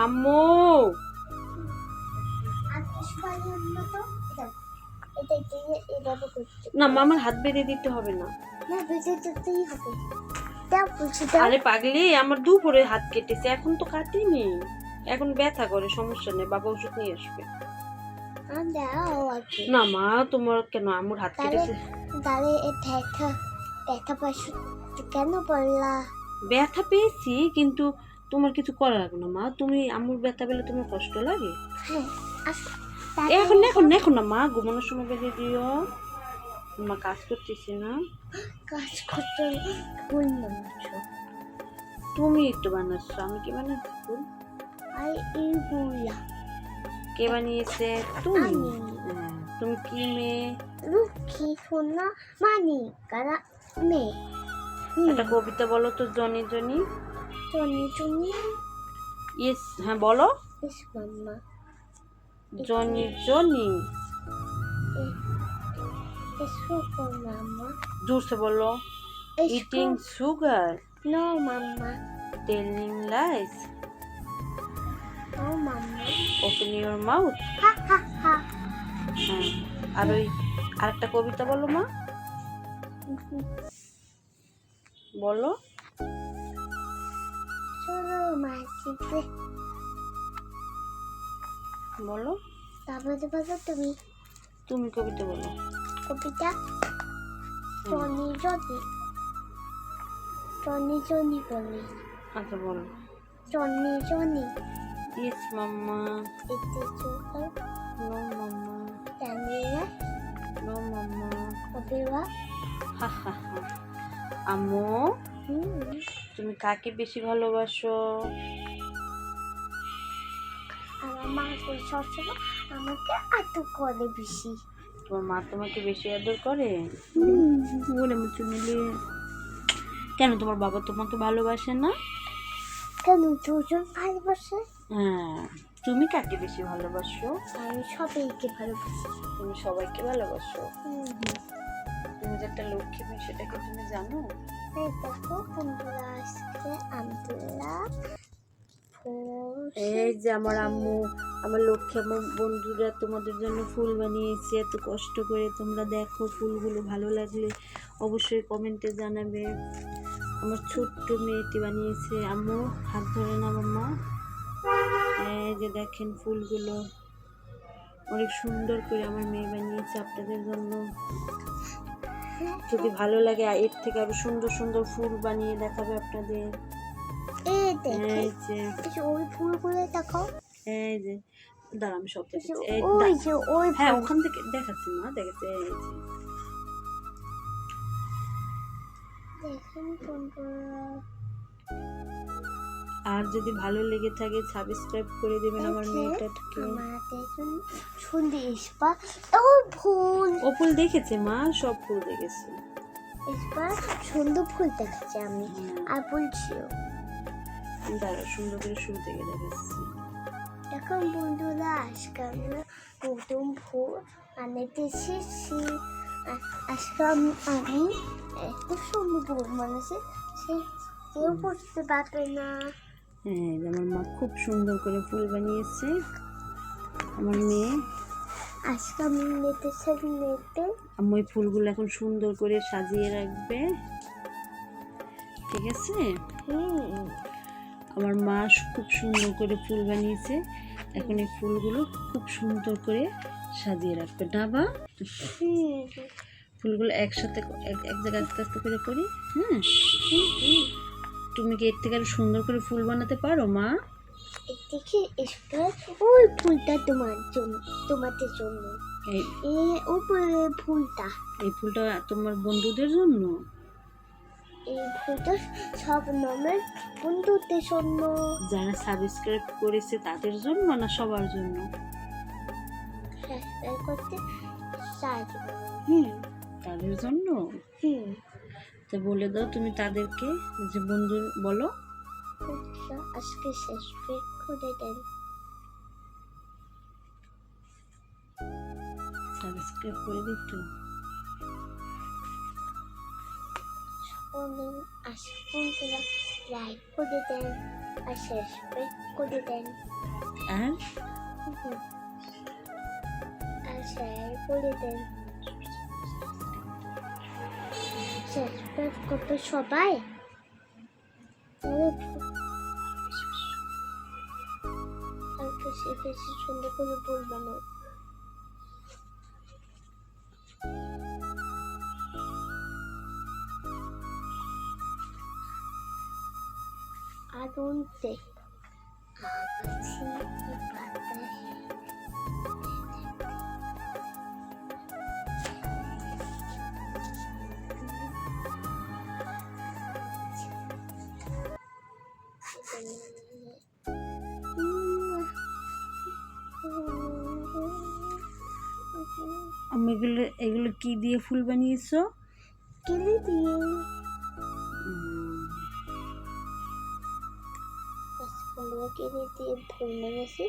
আম্মু না মা, আমার হাত বেঁধে দিতে হবে না। আরে পাগলি, আমার দুপুরে হাত কেটেছে, এখন তো কাটেনি, এখন ব্যথা করে, সমস্যা নেই, বাবা ওষুধ নিয়ে আসবে। না মা, তোমার কেন আম্মুর হাত কেটেছে? কেন বললা? ব্যথা পেয়েছি, কিন্তু তোমার কিছু করা লাগবে না মা। তুমি আম্মুর ব্যথা পেলে তোমার কষ্ট লাগে? এখন এখন এখন না মা, ঘুমানোর সময় বেঁধে দিও। মা কাজ করতেছি না। কাজ করতে ভুল বানাচ্ছো। তুমি একটু বানাচ্ছো, আমি কি বানাচ্ছি ফুল? আর এই ভুলা কে বানিয়েছে? তুমি। হ্যাঁ, তুমি কি মেয়ে? লক্ষ্মী সোনা মানি কারা মেয়ে। একটা কবিতা বলো তো, Johnny Johnny. Tony Tony yes, হ্যাঁ বলো। Yes mamma Johnny Johnny. এসো মাম্মা। জোর से बोलो। Eating sugar, no mamma telling lies, no mamma open your mouth. হা হা হা হ্যাঁ, আর ওই আরেকটা কবিতা বলো মা, বলো। চলো মাসিতে বলো, তারপরে বলো তুমি তুমি কবিতা বলো। কবিতা টনি জনি টনি জনি বলি আচ্ছা বলো। টনি জনি ইয়েস মাম্মা। এতে চোখা নো মাম্মা। টানিয়া নো মাম্মা। কবিরা হা হা হা। আম্মু, তুমি কাকে বেশি ভালোবাসো? আমার মা সবসময় আমাকে আদর করে বেশি। তোমার মা তোমাকে বেশি আদর করে? বলে মুচু নিলে কেন, তোমার বাবা তোমাকে ভালোবাসে না? কেন দুজন ভালোবাসে? হ্যাঁ, তুমি কাকে বেশি ভালোবাসো? আমি সবাইকে ভালোবাসি। তুমি সবাইকে ভালোবাসো। তুমি যে একটা লক্ষ্মী মেয়ে, সেটা কি তুমি জানো? এই দেখো বন্ধুরা, আজকে আব্দুল্লাহ এই যে আমার আম্মু, আমার লক্ষ্মী আমার বন্ধুরা তোমাদের জন্য ফুল বানিয়েছে এত কষ্ট করে। তোমরা দেখো, ফুলগুলো ভালো লাগলে অবশ্যই কমেন্টে জানাবে। আমার ছোট্ট মেয়েটি বানিয়েছে। আম্মু হাত ধরে না মাম্মা। এই যে দেখেন ফুলগুলো অনেক সুন্দর করে আমার মেয়ে বানিয়েছে আপনাদের জন্য। যদি ভালো লাগে এর থেকে আরো সুন্দর সুন্দর ফুল বানিয়ে দেখাবে আপনাদের। এই দেখো, এই যে ওই ফুলগুলো দেখো। এই যে দাঁড়া, আমি সব দেখাচ্ছি। এই ওই যে ওই হ্যাঁ, ওখান থেকে দেখাচ্ছি মা, দেখাচ্ছি। এই যে দেখেন বন্ধুরা, আর যদি ভালো লেগে থাকে সাবস্ক্রাইব করে দেবেন আমার মেয়েটাকে। আমাদের জন্য সুন্দর ইস্পা ও ফুল। ও ফুল দেখেছে মা, সব ফুল দেখেছে। ইস্পা সুন্দর ফুল দেখাচ্ছি আমি, আর বলছিও দাঁড়া, সুন্দর করে শুরু থেকে দেখাচ্ছি। এখন বন্ধুরা, আজকে আমরা প্রথম ফুল বানাতে এসেছি। আজকে আমি এত সুন্দর ফুল বানাচ্ছি, সে কেউ বুঝতে পারবে না। হ্যাঁ, আমার মা খুব সুন্দর করে ফুল বানিয়েছে আমার মেয়ে। আজকে আমি নেটেছে নেটে আমি ওই ফুলগুলো এখন সুন্দর করে সাজিয়ে রাখবে, ঠিক আছে? আমার মা খুব সুন্দর করে ফুল বানিয়েছে, এখন এই ফুলগুলো খুব সুন্দর করে সাজিয়ে রাখবে। ডাবা ফুলগুলো একসাথে এক জায়গায় আস্তে আস্তে করে করি। হ্যাঁ, তুমি কি এর থেকে আরো সুন্দর করে ফুল বানাতে পারো মা? দেখি ওই ফুলটা তোমাদের জন্য। এই ফুলটা, এই ফুলটা তোমার বন্ধুদের জন্য? এই ফুলটা সব নামের বন্ধুদের জন্য। যারা সাবস্ক্রাইব করেছে তাদের জন্য না সবার জন্য? সাবস্ক্রাইব করতে সাহায্য করো। তাদের জন্য। তো বলে দাও তুমি তাদেরকে, যে বন্ধু বলো। আজকে সাবস্ক্রাইব করে দেন। সাবস্ক্রাইব করে দিত। আজকে বন্ধুরা লাইক করে দেন, আর শেষ করে দেন। আর আর শেয়ার করে দেন। সাবস্ক্রাইব করবে সবাই। আর বেশি বেশি সুন্দর করে বলবো না। আগুন দেখ আগাছি পাতায় আমি এগুলো কি দিয়ে ফুল বানিয়েছো? কিনে দিয়ে কিনে দিয়ে ফুল বানিয়েছি।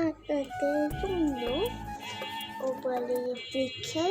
আর তাতে সুন্দর ও বলে দেখে